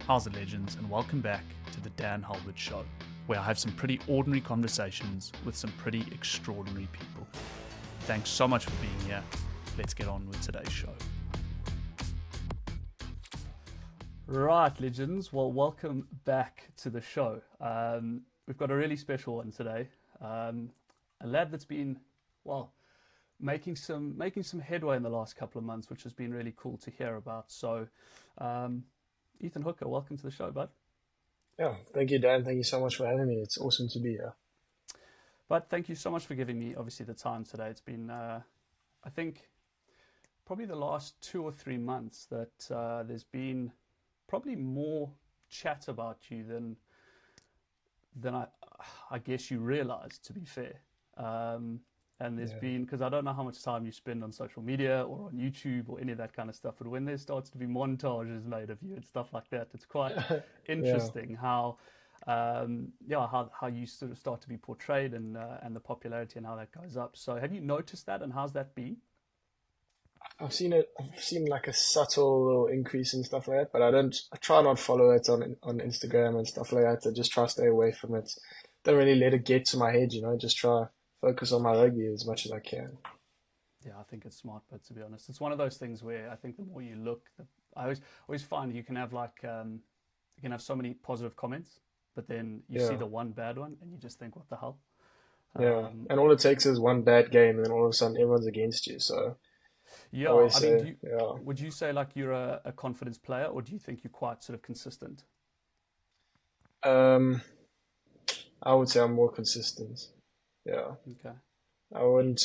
How's it, legends, and welcome back to the Dan Halbert Show, where I have some pretty ordinary conversations with some pretty extraordinary people. Thanks so much for being here. Let's get on with today's show. Right, legends. Well, welcome back to the show. We've got a really special one today. A lad that's been, making some headway in the last couple of months, which has been really cool to hear about. So, Ethan Hooker, welcome to the show, bud. Yeah, thank you, Dan. Thank you so much for having me. It's awesome to be here. But thank you so much for giving me, obviously, the time today. It's been, I think, probably the last 2 or 3 months that there's been probably more chat about you than I guess you realize, to be fair. And there's Yeah, been, because I don't know how much time you spend on social media or on YouTube or any of that kind of stuff, but when there starts to be montages made of you and stuff like that, it's quite yeah. interesting how you sort of start to be portrayed and the popularity and how that goes up. So have you noticed that, and how's that been? I've seen it. I've seen like a subtle little increase and stuff like that, but I don't. I try not follow it on Instagram and stuff like that. I just try to stay away from it. Don't really let it get to my head, you know. Just try focus on my rugby as much as I can. Yeah, I think it's smart, but to be honest, it's one of those things where I think the more you look, I always find you can have you can have so many positive comments, but then you see Yeah, the one bad one and you just think, what the hell? yeah. Um, And all it takes is one bad game, and then all of a sudden everyone's against you. So I yeah, always I mean, say, yeah. would you say like you're a confidence player, or do you think you're quite sort of consistent? Um, I would say I'm more consistent. Yeah, Okay. I wouldn't.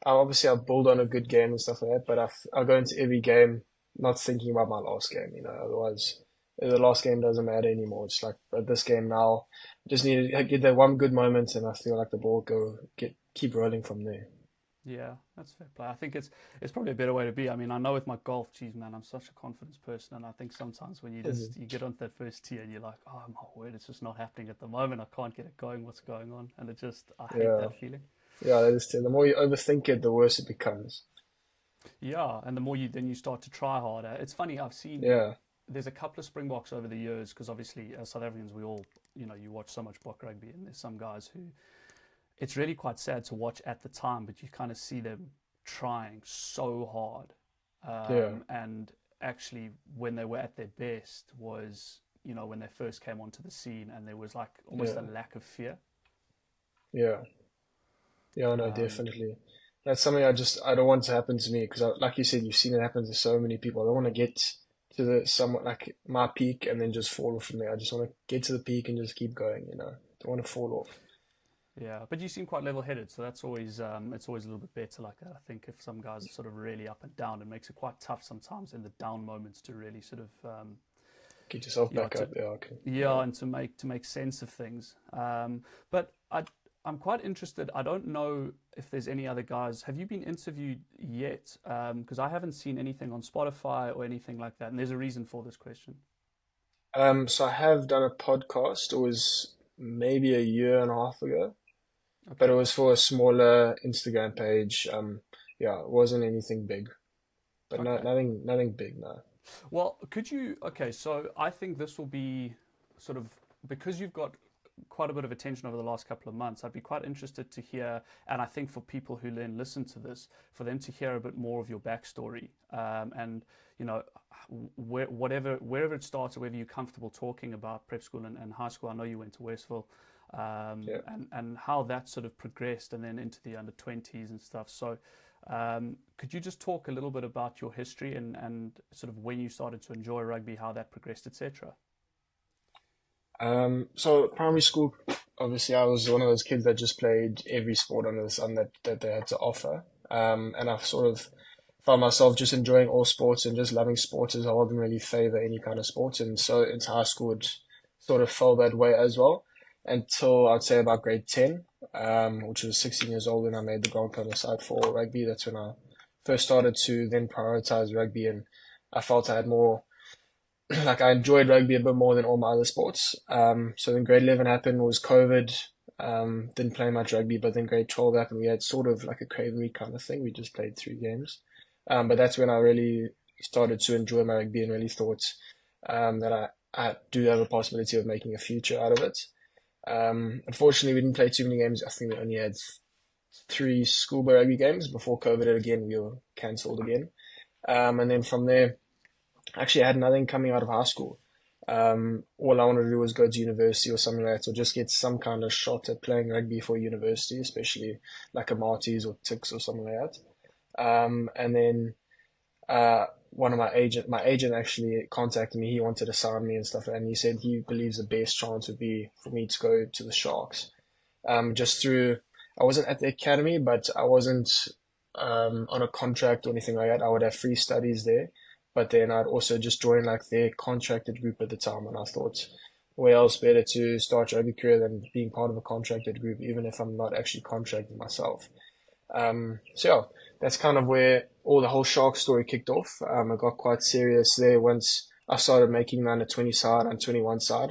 Obviously, I build on a good game and stuff like that, but I go into every game not thinking about my last game, you know. Otherwise, the last game doesn't matter anymore. It's like, but this game now, just need to get that one good moment, and I feel like the ball keep rolling from there. Yeah, that's fair play. I think it's probably a better way to be. I mean, I know with my golf, geez, man, I'm such a confidence person, and I think sometimes when you get onto that first tee and you're like, oh my word, it's just not happening at the moment. I can't get it going. What's going on? And I hate Yeah, that feeling. yeah, that is true. The more you overthink it, the worse it becomes. Yeah, and the more you start to try harder. It's funny. I've seen Yeah, there's a couple of Springboks over the years because obviously as South Africans we all you watch so much block rugby, and there's some guys who it's really quite sad to watch at the time, but you kind of see them trying so hard. yeah, And actually, when they were at their best, was when they first came onto the scene, and there was like almost a yeah, lack of fear. yeah, yeah. No, Um, definitely. That's something I don't want to happen to me because, like you said, you've seen it happen to so many people. I don't want to get to the somewhat like my peak and then just fall off from there. I just want to get to the peak and just keep going. You know, don't want to fall off. yeah, but you seem quite level-headed, so that's always it's always a little bit better like that. I think if some guys are sort of really up and down, it makes it quite tough sometimes in the down moments to really sort of Get yourself yeah back to up. Yeah, okay. yeah Yeah. and to make sense of things. But I'm quite interested. I don't know if there's any other guys. Have you been interviewed yet? Because I haven't seen anything on Spotify or anything like that, and there's a reason for this question. So I have done a podcast. It was maybe a year and a half ago, but it Okay. was for a smaller Instagram page. Yeah, it wasn't anything big, but Okay. nothing big, no. Well, could you? Okay, so I think this will be sort of because you've got quite a bit of attention over the last couple of months. I'd be quite interested to hear, and I think for people who then listen to this, for them to hear a bit more of your backstory, and you know, wherever it starts, or whether you're comfortable talking about prep school and high school. I know you went to Westville, Yeah. and how that sort of progressed, and then into the under 20s and stuff. So. Could you just talk a little bit about your history and sort of when you started to enjoy rugby, how that progressed, etc.? So primary school, obviously, I was one of those kids that just played every sport under the sun that they had to offer. And I've sort of found myself just enjoying all sports and just loving sports as well. I didn't really favor any kind of sports. And so into high school, it sort of fell that way as well until I'd say about grade 10, which was 16 years old when I made the Bronco on the side for rugby. That's when I first started to then prioritize rugby, and I felt I had more like I enjoyed rugby a bit more than all my other sports. So then grade 11 happened, was COVID. Didn't play much rugby, but then grade 12 happened. We had sort of like a Craven Week kind of thing. We just played 3 games. But that's when I really started to enjoy my rugby and really thought that I do have a possibility of making a future out of it. Unfortunately, we didn't play too many games. I think we only had three schoolboy rugby games before COVID hit again. We were cancelled again. And then from there, actually, I had nothing coming out of high school. All I wanted to do was go to university or something like that, or just get some kind of shot at playing rugby for university, especially like a Marties or Tix or something like that. And then one of my agent actually contacted me. He wanted to sign me and stuff, and he said he believes the best chance would be for me to go to the Sharks. Just through, I wasn't at the academy, but I wasn't on a contract or anything like that. I would have free studies there, but then I'd also just join like their contracted group at the time, and I thought, where else better to start your rugby career than being part of a contracted group, even if I'm not actually contracted myself. So yeah, that's kind of where all the whole shark story kicked off. It got quite serious there once I started making the under 20 side and 21 side.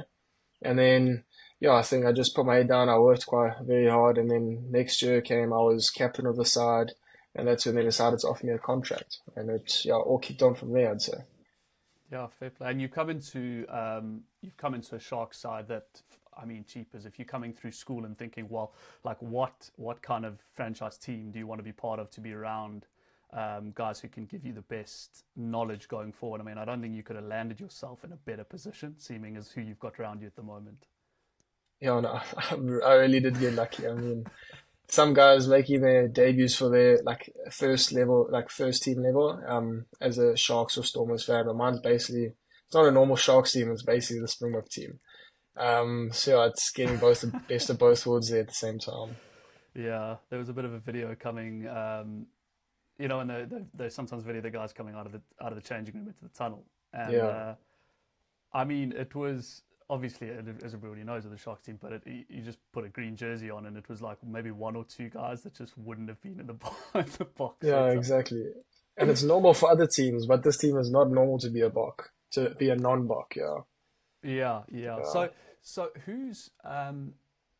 And then, yeah, I think I just put my head down. I worked quite very hard. And then next year came, I was captain of the side. And that's when they decided to offer me a contract. And it, yeah, all kicked on from there, I'd say. Yeah, fair play. And you've come into a Shark side that, I mean, cheapers. If you're coming through school and thinking, well, like what kind of franchise team do you want to be part of to be around guys who can give you the best knowledge going forward? I mean, I don't think you could have landed yourself in a better position, seeming as who you've got around you at the moment. Yeah, no, I really did get lucky. I mean, some guys making their debuts for their like first level, like first team level, as a Sharks or Stormers fan. But mine's basically it's not a normal Sharks team. It's basically the Springbok team. So yeah, it's getting both the best of both worlds there at the same time. Yeah, there was a bit of a video coming. And they sometimes video the guys coming out of the changing room into the tunnel, and Yeah, I mean, it was obviously, as everybody knows, of the Sharks team, but you just put a green jersey on, and it was like maybe one or two guys that just wouldn't have been in the the box yeah, setup. exactly. And it's normal for other teams, but this team is not normal to be a Bok, to be a non-Bok. Yeah, Yeah, yeah. yeah. So who's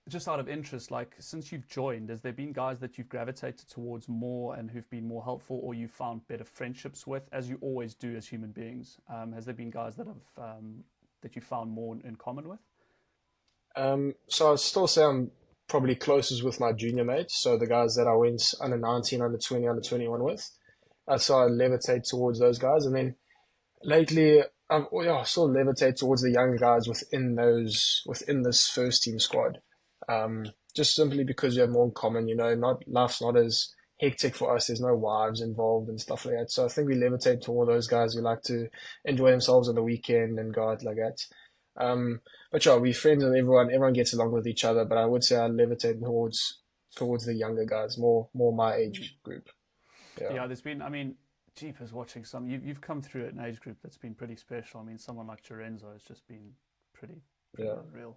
just out of interest, like since you've joined, has there been guys that you've gravitated towards more and who've been more helpful, or you found better friendships with, as you always do as human beings? Has there been guys that you found more in common with? So I'd still say I'm probably closest with my junior mates, so the guys that I went under 19, under 20, under 21 with. So I levitate towards those guys, and then lately, well, yeah, I still levitate towards the younger guys within this first team squad. Just simply because we have more in common, not life's not as hectic for us. There's no wives involved and stuff like that. So I think we levitate toward those guys who like to enjoy themselves on the weekend and go out like that. But yeah, we're friends with everyone. Everyone gets along with each other. But I would say I levitate towards the younger guys, more my age group. Yeah, Yeah, there's been, I mean, Jeepers watching you've come through at an age group that's been pretty special. I mean, someone like Lorenzo has just been pretty yeah, unreal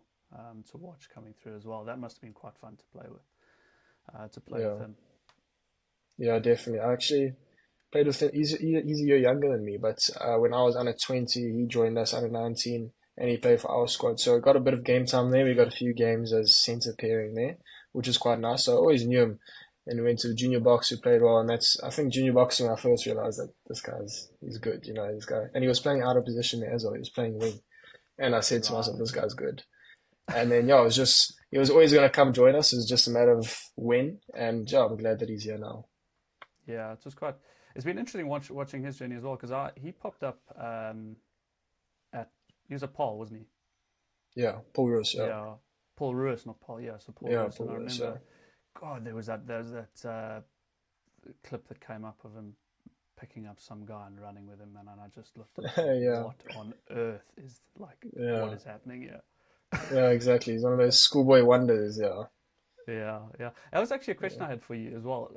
to watch coming through as well. That must have been quite fun to play with yeah, him. yeah, definitely. I actually played with him. He's a year younger than me, but when I was under 20, he joined us under 19, and he played for our squad. So we got a bit of game time there. We got a few games as centre pairing there, which is quite nice. So I always knew him. And we went to the junior box. We played well, and I think junior boxing. I first realized that he's good. This guy, and he was playing out of position there as well. He was playing wing, and I said to myself, Right. this guy's good. And then yeah, he was always gonna come join us. It was just a matter of when, and yeah, I'm glad that he's here now. Yeah, it's been interesting watching his journey as well because he popped up at, he was a Paul, wasn't he? Yeah, Paul Roos, yeah. Yeah, Paul Ruiz, not Paul. Yeah, so Paul Yeah, Ruiz, Paul and I Roos, yeah. remember, God, there was that clip that came up of him picking up some guy and running with him, and I just looked and thought, Yeah, what on earth is what yeah, is happening here? yeah, exactly. He's one of those schoolboy wonders, yeah. Yeah, yeah. That was actually a question Yeah, I had for you as well.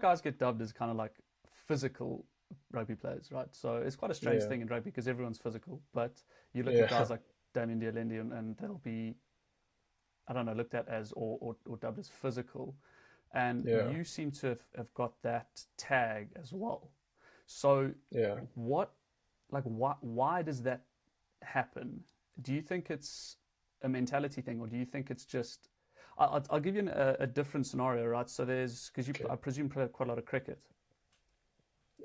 Guys get dubbed as kind of like physical rugby players, right? So it's quite a strange yeah, thing in rugby because everyone's physical, but you look at yeah, guys like Damien Dialendi and they'll be, I don't know, looked at as or dubbed as physical. And yeah, you seem to have got that tag as well. So yeah. what, why does that happen? Do you think it's a mentality thing, or do you think it's just? I'll give you a different scenario, right? So because Okay. I presume play quite a lot of cricket.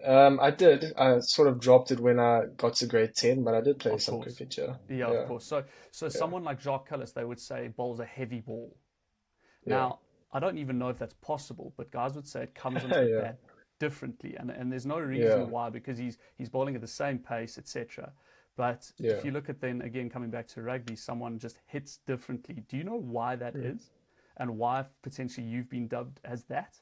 I did. I sort of dropped it when I got to grade 10, but I did play Of some course. cricket, yeah. Yeah, of Yeah, course. So yeah, someone like Jacques Callis, they would say bowls a heavy ball. yeah. Now, I don't even know if that's possible, but guys would say it comes onto the Yeah, bat differently, and there's no yeah, reason why because he's bowling at the same pace, etc. But if yeah. you look at then again coming back to rugby, someone just hits differently. Do you know why that Mm. is, and why potentially you've been dubbed as that?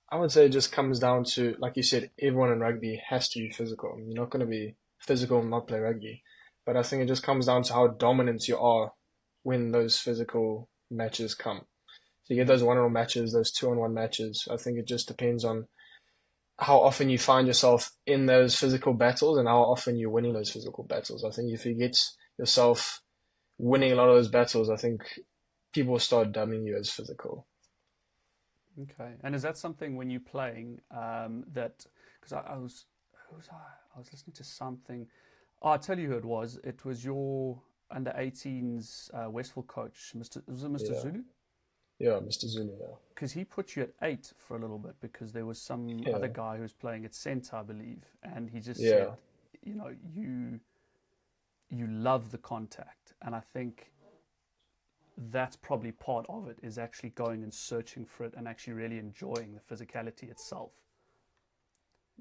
I would say it just comes down to, like you said, everyone in rugby has to be physical. You're not going to be physical and not play rugby. But I think it just comes down to how dominant you are when those physical matches come. So you get Mm. those one-on-one matches, those two-on-one matches. I think it just depends on how often you find yourself in those physical battles and how often you're winning those physical battles. I think if you get yourself winning a lot of those battles, I think people start dubbing you as physical. Okay. And is that something when you're playing that? Because who was I? I was listening to something. Oh, I'll tell you who it was. It was your under 18s Westville coach, Mr. Was it Mr. Yeah, Zulu? yeah, Mr. Zulu. Because he put you at eight for a little bit because there was some Yeah, other yeah, guy who was playing at centre, I believe, and he just yeah, said, you know, you love the contact, and I think that's probably part of it is actually going and searching for it and actually really enjoying the physicality itself.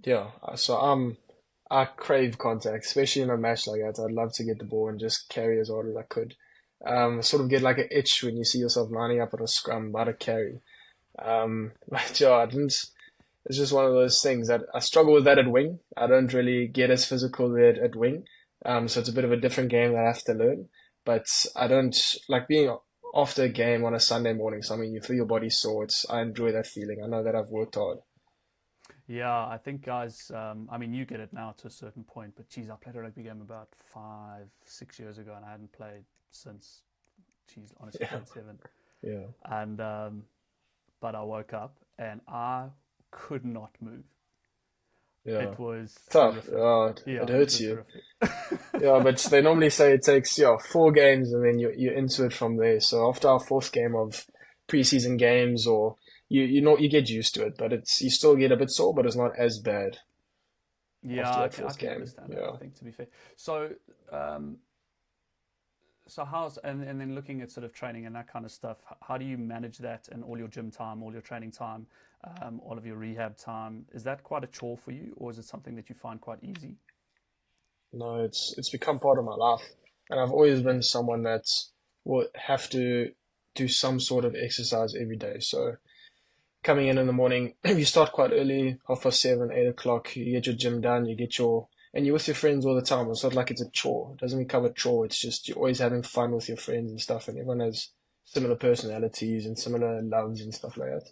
yeah. I crave contact, especially in a match like that. I'd love to get the ball and just carry as hard as I could. Sort of get like an itch when you see yourself lining up on a scrum about a carry. But yeah, I didn't. It's just one of those things that I struggle with that at wing. I don't really get as physical there at wing. So it's a bit of a different game that I have to learn. But I don't like being after a game on a Sunday morning. So I mean, you feel your body sore. I enjoy that feeling. I know that I've worked hard. Yeah, I think guys, I mean, you get it now to a certain point, but geez, I played a rugby game about 5, 6 years ago, and I hadn't played since, geez, honestly, Yeah, grade seven. yeah, And but I woke up and I could not move. yeah. It was Tough. horrific. It Yeah, it hurts was you. horrific. Yeah, but they normally say it takes, yeah, 4 games and then you're into it from there. So after our fourth game of preseason games, or you get used to it, but it's you still get a bit sore, but it's not as bad Yeah, after that I fourth can game. understand that. I Yeah. think to be fair. So, um, so how's and then looking at sort of training and that kind of stuff. How do you manage that and all your gym time, all your training time, all of your rehab time? Is that quite a chore for you, or is it something that you find quite easy? No, it's become part of my life, and I've always been someone that will have to do some sort of exercise every day. So coming in the morning, you start quite early, 7:30, 8 o'clock. You get your gym done, and you're with your friends all the time. It's not like it's a chore. It doesn't become a chore. It's just you're always having fun with your friends and stuff, and everyone has similar personalities and similar loves and stuff like that.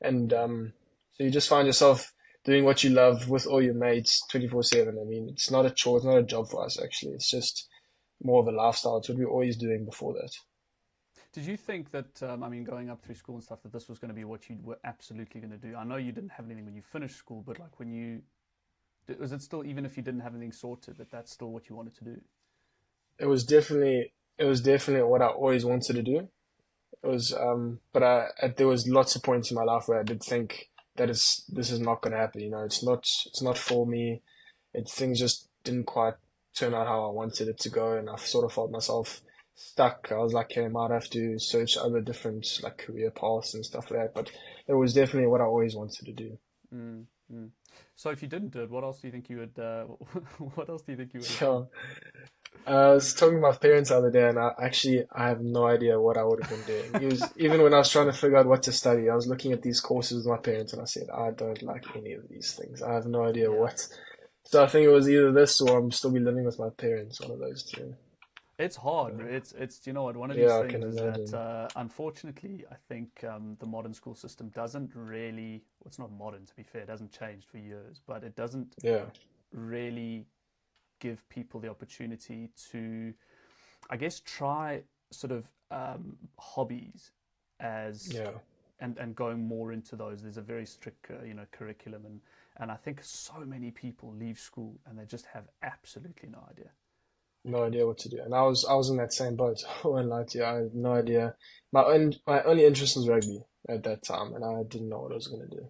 And so you just find yourself doing what you love with all your mates 24/7. I mean, it's not a chore, it's not a job for us actually. It's just more of a lifestyle. It's what we were always doing before that. Did you think that, I mean, going up through school and stuff, that this was going to be what you were absolutely going to do? I know you didn't have anything when you finished school, but like when you, was it still, even if you didn't have anything sorted, that that's still what you wanted to do? It was definitely what I always wanted to do. But there was lots of points in my life where I did think that this is not going to happen. It's not for me. Things just didn't quite turn out how I wanted it to go, and I sort of felt myself stuck. I was like, okay, I might have to search other different like career paths and stuff like that. But it was definitely what I always wanted to do. Mm, mm. So if you didn't do it, what else do you think you would, what else do you think you would have done? So I was talking to my parents the other day, and I have no idea what I would have been doing. Even when I was trying to figure out what to study, I was looking at these courses with my parents, and I said, I don't like any of these things. I have no idea Yeah. what. So I think it was either this or I'm still be living with my parents, one of those two. It's hard. So, It's you know what, one of these yeah, I can things is that imagine. unfortunately I think the modern school system doesn't really, well, it's not modern to be fair, it hasn't changed for years, but it doesn't Yeah, really give people the opportunity to, I guess, try sort of hobbies as yeah. and going more into those. There's a very strict curriculum, and I think so many people leave school and they just have absolutely no idea. No idea what to do. And I was in that same boat. I won't lie to you. I had no idea. My only interest was rugby at that time, and I didn't know what I was gonna do.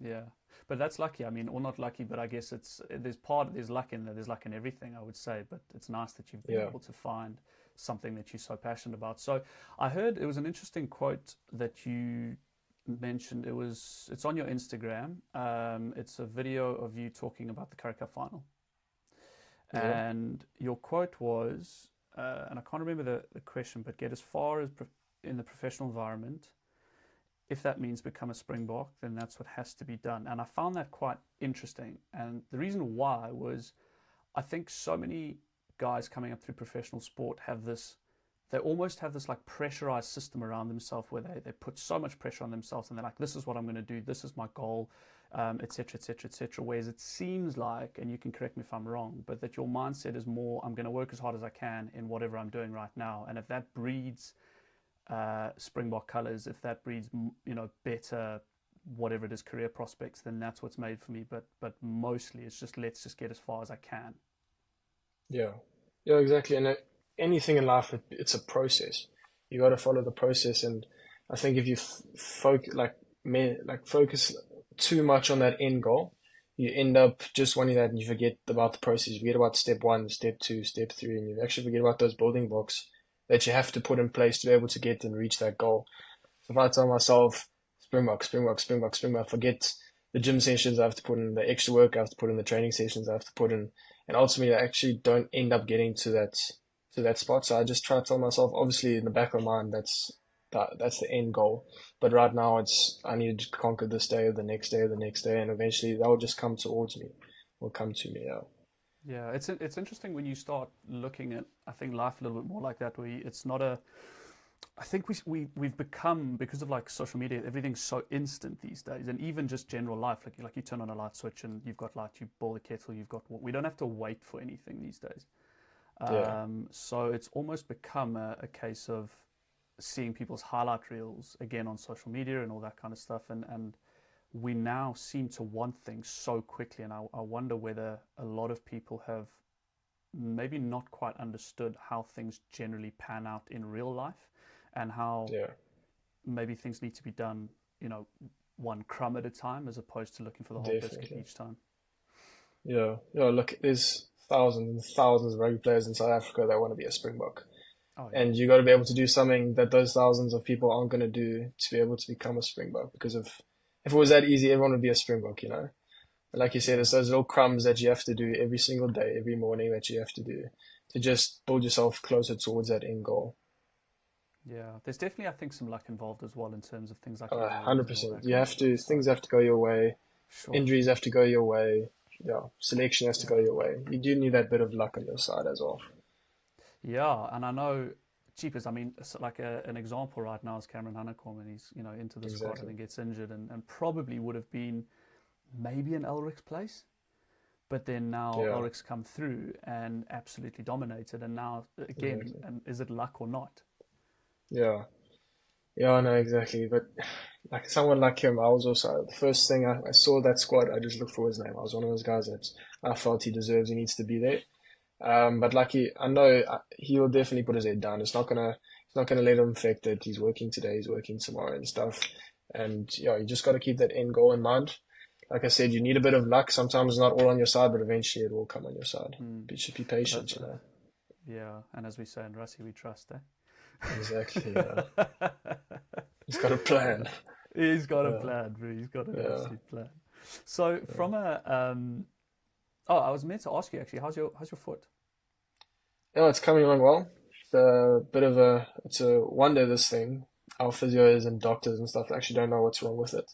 Yeah. But that's lucky. I mean, or not lucky, but I guess there's luck in there. There's luck in everything, I would say. But it's nice that you've been Yeah. able to find something that you're so passionate about. So I heard it was an interesting quote that you mentioned. It's on your Instagram. It's a video of you talking about the Currie Cup final, Yeah. and your quote was, and I can't remember the question, but get as far as in the professional environment. If that means become a Springbok, then that's what has to be done. And I found that quite interesting. And the reason why was I think so many guys coming up through professional sport they almost have this like pressurized system around themselves where they put so much pressure on themselves and they're like, this is what I'm going to do, this is my goal, etc., etc., etc. Whereas it seems like, and you can correct me if I'm wrong, but that your mindset is more, I'm going to work as hard as I can in whatever I'm doing right now. And if that breeds Springbok colours, if that breeds, better, whatever it is, career prospects, then that's what's made for me. But mostly it's just, let's just get as far as I can. Yeah. Yeah, exactly. And anything in life, it's a process. You got to follow the process. And I think if you focus too much on that end goal, you end up just wanting that and you forget about the process. You forget about step one, step two, step three, and you actually forget about those building blocks that you have to put in place to be able to get and reach that goal. So if I tell myself, Springbok, Springbok, Springbok, Springbok, forget the gym sessions I have to put in, the extra work I have to put in, the training sessions I have to put in, and ultimately I actually don't end up getting to that spot. So I just try to tell myself, obviously in the back of my mind, that's the end goal. But right now I need to conquer this day or the next day or the next day, and eventually that will just come towards me, will come to me. Yeah. Yeah, it's interesting when you start looking at, I think, life a little bit more like that, where it's not a. I think we've become, because of like social media, everything's so instant these days, and even just general life, like you turn on a light switch and you've got light, you boil the kettle, we don't have to wait for anything these days. Yeah. So it's almost become a case of seeing people's highlight reels again on social media and all that kind of stuff, and we now seem to want things so quickly, and I wonder whether a lot of people have maybe not quite understood how things generally pan out in real life, and how Yeah. maybe things need to be done, one crumb at a time, as opposed to looking for the whole biscuit Definitely. each time. Yeah. Yeah. Look, there's thousands and thousands of rugby players in South Africa that want to be a Springbok. Oh yeah, And you got to be able to do something that those thousands of people aren't going to do to be able to become a Springbok. Because if it was that easy, everyone would be a Springbok, you know. But like you said, it's yeah, those little crumbs that you have to do every single day, every morning that you have to do to just build yourself closer towards that end goal. yeah. There's definitely, I think, some luck involved as well in terms of things like injuries and all 100%. that You kind of have stuff. to, So things have to go your way, sure, injuries have to go your way, yeah, selection has to go yeah. your way. You do need that bit of luck on your side as well. Yeah, and I know cheapers. I mean, like an example right now is Cameron Honeycomb, and he's into the squad and Exactly. then gets injured, and probably would have been maybe an Elric's place, but then now Yeah, Elric's come through and absolutely dominated, and now again, exactly. and is it luck or not? Yeah. Yeah, I know exactly. But like someone like him, I was also the first thing I saw that squad, I just looked for his name. I was one of those guys that I felt he deserves, he needs to be there. But like I know he'll definitely put his head down. It's not gonna let him affect it. He's working today, he's working tomorrow and stuff. And yeah, you just got to keep that end goal in mind. Like I said, you need a bit of luck. Sometimes it's not all on your side, but eventually it will come on your side. Hmm. But you should be But patient, you know. yeah, and as we say in Russie, we trust, Exactly. Yeah. eh? He's got a plan. He's got a Yeah. plan, bro. He's got an Yeah. absolute plan. So Yeah. from a oh, I was meant to ask you actually, how's your foot? Yeah, it's coming along well. It's a wonder this thing. Our physios and doctors and stuff actually don't know what's wrong with it.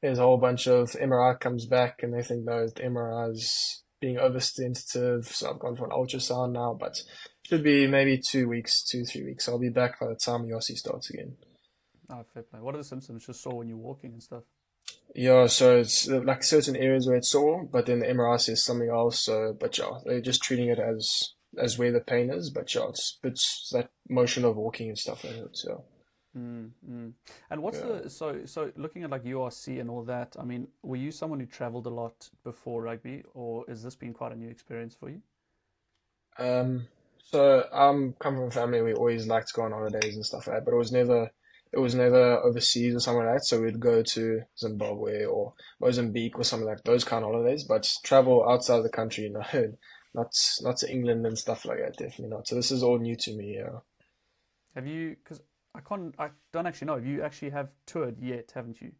There's a whole bunch of MRI comes back and they think no, the MRI is being oversensitive. So I've gone for an ultrasound now, but should be maybe 2 weeks, 3 weeks. I'll be back by the time Yossi starts again. Oh, fair play. What are the symptoms? Just sore when you're walking and stuff. Yeah, so it's like certain areas where it's sore, but then the MRI says something else. So, but yeah, they're just treating it as where the pain is. But yeah, it's that motion of walking and stuff like that. So Mm, mm. And what's yeah. so looking at like URC and all that? I mean, were you someone who traveled a lot before rugby, or has this been quite a new experience for you? So I'm come from a family we always liked to go on holidays and stuff like that, but it was never it was never overseas or something like that. So we'd go to Zimbabwe or Mozambique or something like those kind of holidays. But travel outside the country, no, not to England and stuff like that. Definitely not. So this is all new to me. Yeah. Have you? Because I don't actually know. You actually have toured yet, haven't you?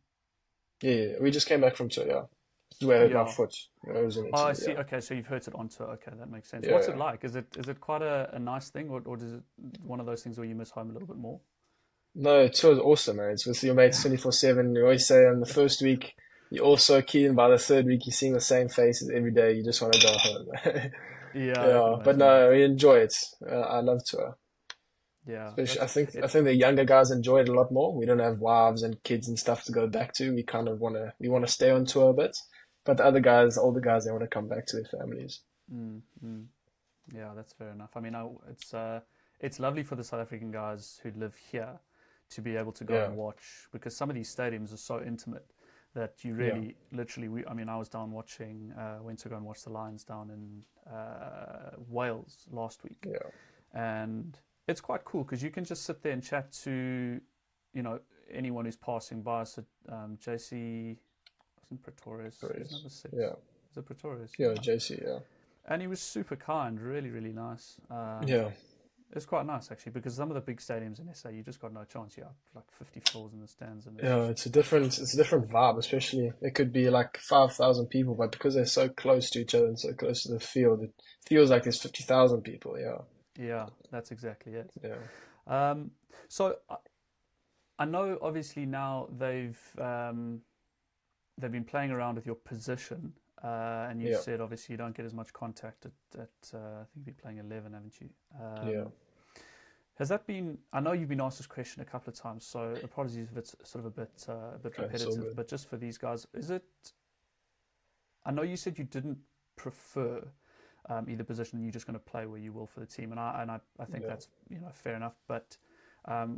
Yeah, yeah, we just came back from tour. Yeah, this is where I hurt my Yeah. foot. It was in Oh, I Italy. see. Yeah, Okay, so you've heard it on tour. Okay, that makes sense. yeah, What's it yeah. like? Is it quite a nice thing, or is it one of those things where you miss home a little bit more? No, tour is awesome, man. It's with your mates 24/7. You always say on the first week, you're all so keen. By the third week, you're seeing the same faces every day. You just want to go home. Yeah, I can Yeah, but imagine that. no, we enjoy it. I love tour. Yeah, Especially, that's I it. think the younger guys enjoy it a lot more. We don't have wives and kids and stuff to go back to. We want to stay on tour a bit. But the other guys, older guys, they want to come back to their families. Mm, mm. Yeah, that's fair enough. I mean, it's lovely for the South African guys who live here to be able to go Yeah, and watch because some of these stadiums are so intimate that you yeah, really, literally, I mean, I was down watching, went to go and watch the Lions down in Wales last week, yeah. and it's quite cool because you can just sit there and chat to, you know, anyone who's passing by. So, JC wasn't Pretorius, who's Pretorius. number six? Yeah, Is it Pretorius? yeah, Yeah. JC. Yeah, And he was super kind, really, really nice. yeah. It's quite nice actually because some of the big stadiums in SA, you just got no chance. You have like 50 floors in the stands, and it's Yeah, just it's a different vibe, especially it could be like 5,000 people, but because they're so close to each other and so close to the field, it feels like there's 50,000 people. Yeah, yeah, that's exactly it. yeah, Um, so I know obviously now they've been playing around with your position, and you've yeah, said obviously you don't get as much contact I think you're playing 11, haven't you? yeah. Has that been? I know you've been asked this question a couple of times, so apologies if it's sort of a bit Okay, it's all repetitive. good. But just for these guys, is it? I know you said you didn't prefer either position, and you're just going to play where you will for the team, and I think Yeah. that's fair enough. But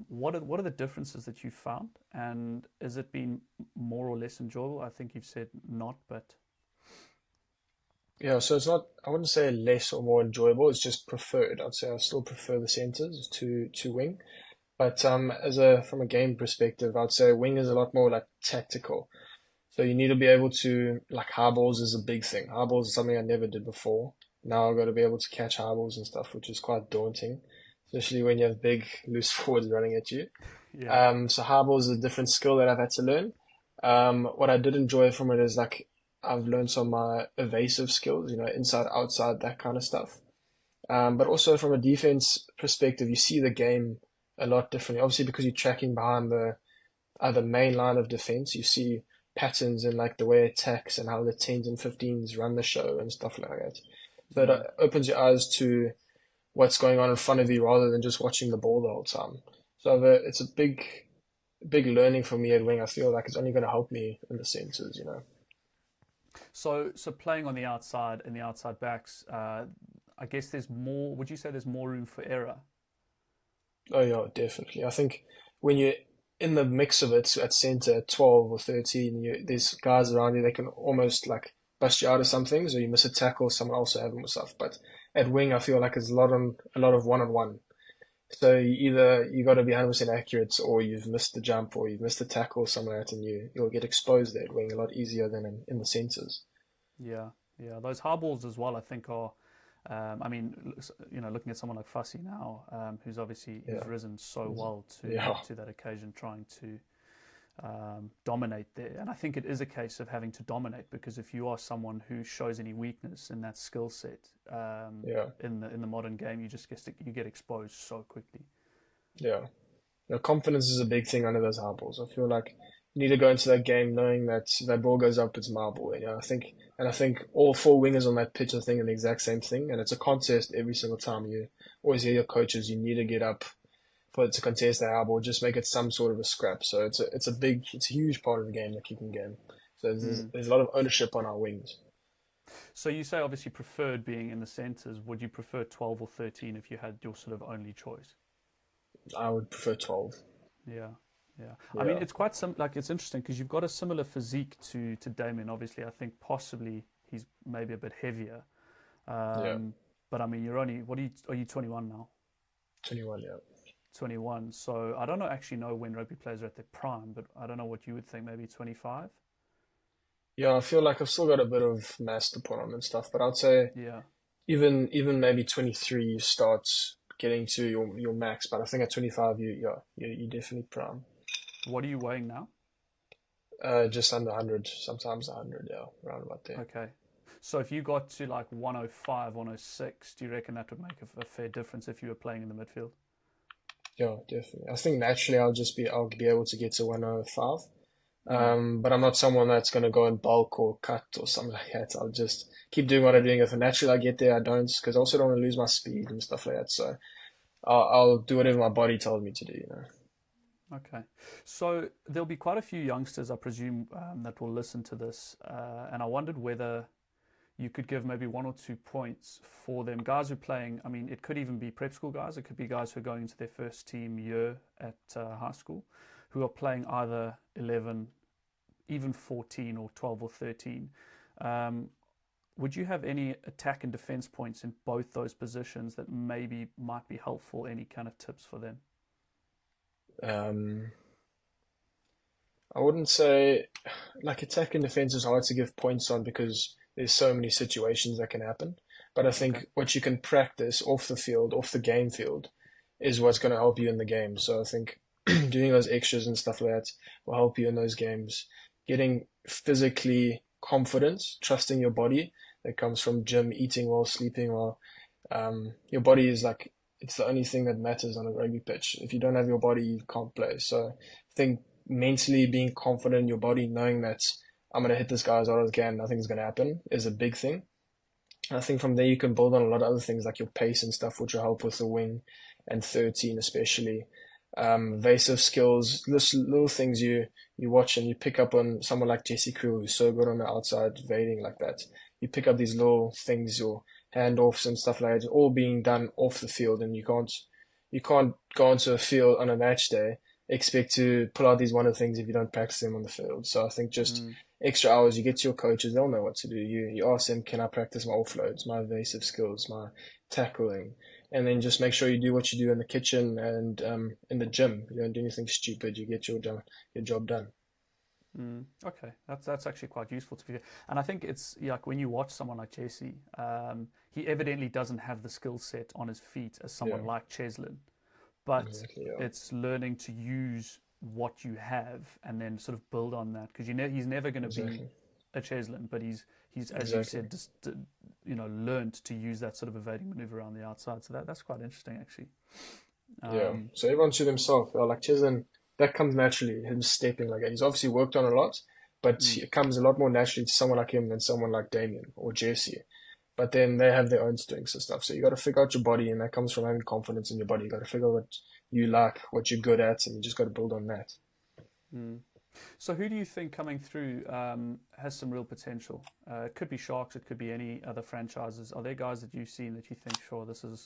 what are the differences that you've found, and has it been more or less enjoyable? I think you've said not, but Yeah, so it's not, I wouldn't say less or more enjoyable, it's just preferred. I'd say I still prefer the centers to wing. But as a from a game perspective, I'd say wing is a lot more like tactical. So you need to be able to like high balls is a big thing. High balls is something I never did before. Now I've got to be able to catch high balls and stuff, which is quite daunting, especially when you have big loose forwards running at you. yeah, So high balls is a different skill that I've had to learn. What I did enjoy from it is like I've learned some of my evasive skills, inside, outside, that kind of stuff. But also from a defense perspective, you see the game a lot differently. Obviously, because you're tracking behind the main line of defense, you see patterns in like the way it attacks and how the 10s and 15s run the show and stuff like that. So it mm. opens your eyes to what's going on in front of you rather than just watching the ball the whole time. So it's a big learning for me at wing. I feel like it's only going to help me in the centers. So playing on the outside and the outside backs, I guess there's more. Would you say there's more room for error? Oh yeah, definitely. I think when you're in the mix of it at center at 12 or 13, there's guys around you that can almost like bust you out of some things, or you miss a tackle, someone else will have them or stuff. But at wing, I feel like there's a lot of one-on-one. So either you got to be 100% accurate, or you've missed the jump, or you've missed the tackle, or something like that, and you'll get exposed there at wing a lot easier than in the centers. Yeah, yeah. Those hard balls as well, I think are. I mean, looking at someone like Fussy now, who's obviously he's Yeah, risen so well yeah, to that occasion, trying to dominate there. And I think it is a case of having to dominate because if you are someone who shows any weakness in that skill set yeah, in the modern game, you get exposed so quickly. yeah. Confidence is a big thing under those high balls. I feel like you need to go into that game knowing that if that ball goes up, it's my ball. I think all four wingers on that pitch are thinking the exact same thing, and it's a contest every single time. You always hear your coaches, you need to get up for it to contest that high ball, just make it some sort of a scrap. So it's a huge part of the game, the kicking game. So Mm. there's a lot of ownership on our wings. So you say obviously preferred being in the centres. Would you prefer 12 or 13 if you had your sort of only choice? I would prefer 12. Yeah, yeah. I mean, Yeah, it's quite like it's interesting because you've got a similar physique to Damien. Obviously, I think possibly he's maybe a bit heavier. yeah, Um, but I mean, you're only what are you 21 now? 21. Yeah, 21. So I don't actually know when rugby players are at their prime, but I don't know what you would think. Maybe 25. Yeah, I feel like I've still got a bit of mass to put on and stuff, but I'd say Yeah. even maybe 23 you start getting to your max. But I think at 25 you definitely prime. What are you weighing now? Just under 100, sometimes 100, yeah, around about there. Okay. So if you got to like 105, 106, do you reckon that would make a fair difference if you were playing in the midfield? Yeah, definitely. I think naturally I'll be able to get to 105. Mm. But I'm not someone that's gonna go and bulk or cut or something like that. I'll just keep doing what I'm doing. If naturally I get there, I don't, because I also don't want to lose my speed and stuff like that. So I'll do whatever my body tells me to do, you know. Okay. So there'll be quite a few youngsters, I presume, that will listen to this. And I wondered whether you could give maybe 1 or 2 points for them. Guys who are playing, I mean, it could even be prep school guys. It could be guys who are going into their first team year at high school who are playing either 11, even 14 or 12 or 13. Um, would you have any attack and defense points in both those positions that maybe might be helpful? Any kind of tips for them? Um, I wouldn't say like attack and defense is hard to give points on because there's so many situations that can happen. But I Okay. think what you can practice off the field, off the game field, is what's going to help you in the game. So I think doing those extras and stuff like that will help you in those games. Getting physically confident, trusting your body that comes from gym, eating well, sleeping well. Your body is like it's the only thing that matters on a rugby pitch. If you don't have your body, you can't play. So I think mentally being confident in your body, knowing that I'm gonna hit this guy as hard as I can, nothing's gonna happen, is a big thing. I think from there you can build on a lot of other things like your pace and stuff, which will help with the wing and 13 especially. Evasive skills, little things you watch and you pick up on someone like Jesse Crew, who's so good on the outside, evading like that. You pick up these little things, your handoffs and stuff like that, all being done off the field, and you can't go onto a field on a match day expect to pull out these wonderful things if you don't practice them on the field. So I think just Mm. extra hours, you get to your coaches, they'll know what to do. You ask them, can I practice my offloads, my evasive skills, my tackling, and then just make sure you do what you do in the kitchen and in the gym. You don't do anything stupid. You get your job done. Okay, that's actually quite useful to be. And I think it's like when you watch someone like Jesse, he evidently doesn't have the skill set on his feet as someone Yeah, like Cheslin, but exactly. Yeah, it's learning to use what you have and then sort of build on that because he's never going to be exactly, a Cheslin, but he's as you exactly. said just learned to use that sort of evading maneuver around the outside. So that's quite interesting actually. Yeah. Um, So everyone to themselves. Like Chizen, that comes naturally. Him stepping like that. He's obviously worked on a lot, but mm, it comes a lot more naturally to someone like him than someone like Damien or Jesse. But then they have their own strengths and stuff. So you got to figure out your body, and that comes from having confidence in your body. You got to figure out what you like, what you're good at, and you just got to build on that. mm. So who do you think coming through has some real potential? It could be Sharks, it could be any other franchises. Are there guys that you've seen that you think, sure, this is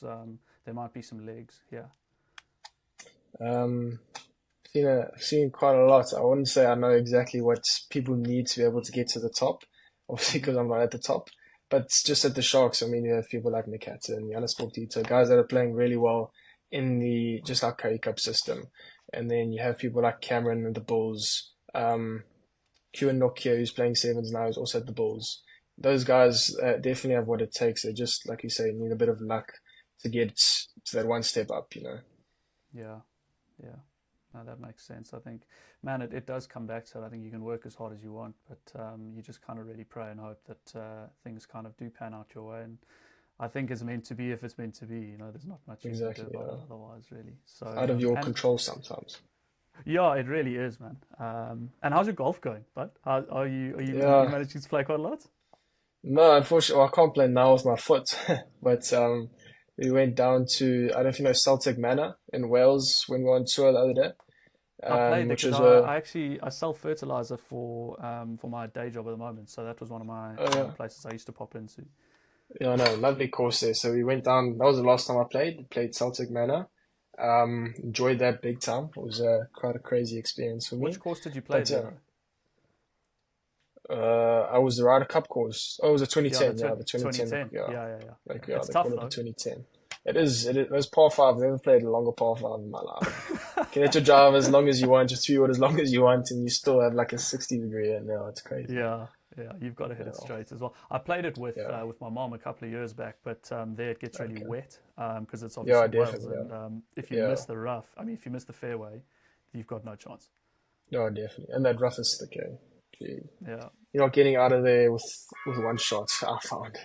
there might be some legs here? Um, seen quite a lot. I wouldn't say I know exactly what people need to be able to get to the top, obviously Hmm. because I'm not at the top. But it's just at the Sharks, I mean, you have people like Nick and Giannis Tito, guys that are playing really well in the just our Curry Cup system. And then you have people like Cameron and the Bulls, Kieran Nokia, who's playing sevens now, is also at the Bulls. Those guys definitely have what it takes. They just, like you say, need a bit of luck to get to that one step up, you know. Yeah, yeah. No, that makes sense. I think, man, it does come back to it. I think you can work as hard as you want, but you just kind of really pray and hope that things kind of do pan out your way. And I think it's meant to be if it's meant to be. There's not much you can do Exactly, about it yeah. otherwise, really. So, Out of your and control sometimes. yeah, it really is, man. And how's your golf going, bud? How are you Yeah, managing to play quite a lot? no, unfortunately, well, I can't play now with my foot, but we went down to, I don't know if you know Celtic Manor in Wales when we were on tour the other day, I played there which because was I actually I sell fertilizer for my day job at the moment, so that was one of my yeah, places I used to pop into. yeah, no, lovely course there. So we went down, that was the last time I played Celtic Manor. Enjoyed that big time. It was quite a crazy experience for Which me, course did you play but there yeah, though? I was the Ryder Cup course. Oh, it was a Yeah, the 2010, yeah, the 2010, 2010. yeah, Yeah, yeah, yeah, yeah. like yeah, It's they call tough it the though. 2010. Those par five. I've never played a longer par five in my life. Can let your drive as long as you want, just 3 wood as long as you want, and you still have like a 60-degree. And now it's crazy. Yeah, yeah, you've got to hit it Yeah, straight as well. I played it yeah. with my mom a couple of years back, but there it gets really Okay. wet because it's Yeah, obviously Wales, definitely. and if you Yeah, miss the rough, I mean, if you miss the fairway, you've got no chance. yeah, definitely. And that rough is thick, eh? Gee. Yeah, You're not getting out of there with one shot. I found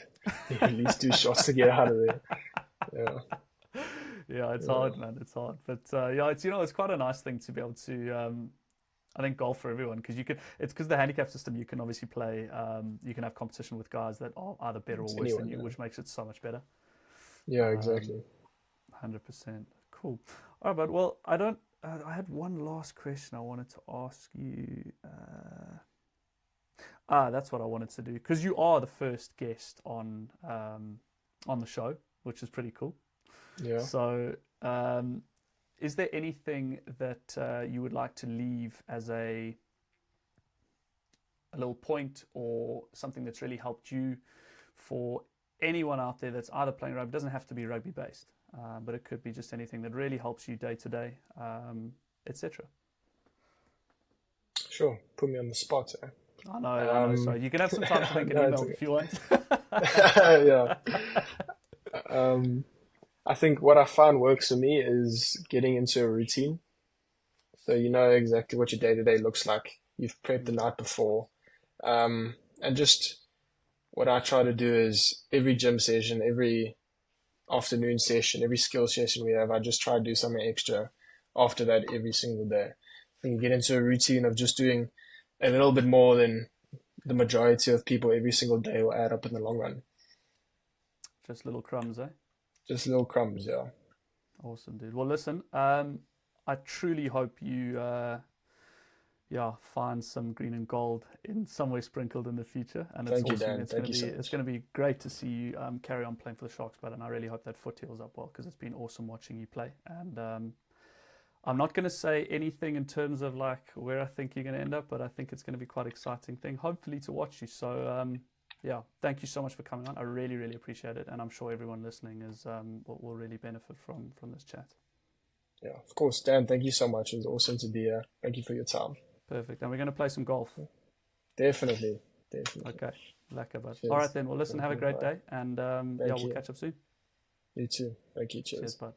you need at least 2 shots to get out of there. Yeah, yeah, it's yeah. hard, man. It's hard, but yeah, it's it's quite a nice thing to be able to. I think golf for everyone because you can. It's because the handicap system. You can obviously play. You can have competition with guys that are either better or It's worse than anyone. you, Yeah, which makes it so much better. yeah, Um, exactly. 100%. Cool. All right, but well, I don't. I had one last question I wanted to ask you. That's what I wanted to do because you are the first guest on the show, which is pretty cool. Yeah. So, is there anything that you would like to leave as a little point or something that's really helped you for anyone out there that's either playing rugby? It doesn't have to be rugby based, but it could be just anything that really helps you day to day, etc. Sure. Put me on the spot. Eh? I know. Sorry, you can have some time to think an No, it's email okay. if you want. Yeah. Um, I think what I found works for me is getting into a routine. So you know exactly what your day to day looks like. You've prepped the night before. And just what I try to do is every gym session, every afternoon session, every skill session we have, I just try to do something extra after that every single day. And you get into a routine of just doing a little bit more than the majority of people every single day will add up in the long run. Just little crumbs, eh? Just little crumbs, yeah. Awesome, dude. Well, listen, I truly hope you, yeah, find some green and gold in somewhere sprinkled in the future, and it's Thank you, awesome. Dan. Thank you so It's much. gonna be great to see you carry on playing for the Sharks, but and I really hope that foot heals up well because it's been awesome watching you play. And I'm not gonna say anything in terms of like where I think you're gonna end up, but I think it's gonna be quite an exciting thing, hopefully, to watch you. So yeah, thank you so much for coming on. I really, really appreciate it, and I'm sure everyone listening is will really benefit from this chat. Yeah, of course, Dan. Thank you so much. It was awesome to be here. Thank you for your time. Perfect. And we're going to play some golf. Definitely, definitely. Okay. Lekker, bud. All right, Cheers. then. Well, listen, Thank have a you. great Bye. day. And yeah, Thank we'll you. catch up soon. You too. Thank you. Cheers, Cheers. bud.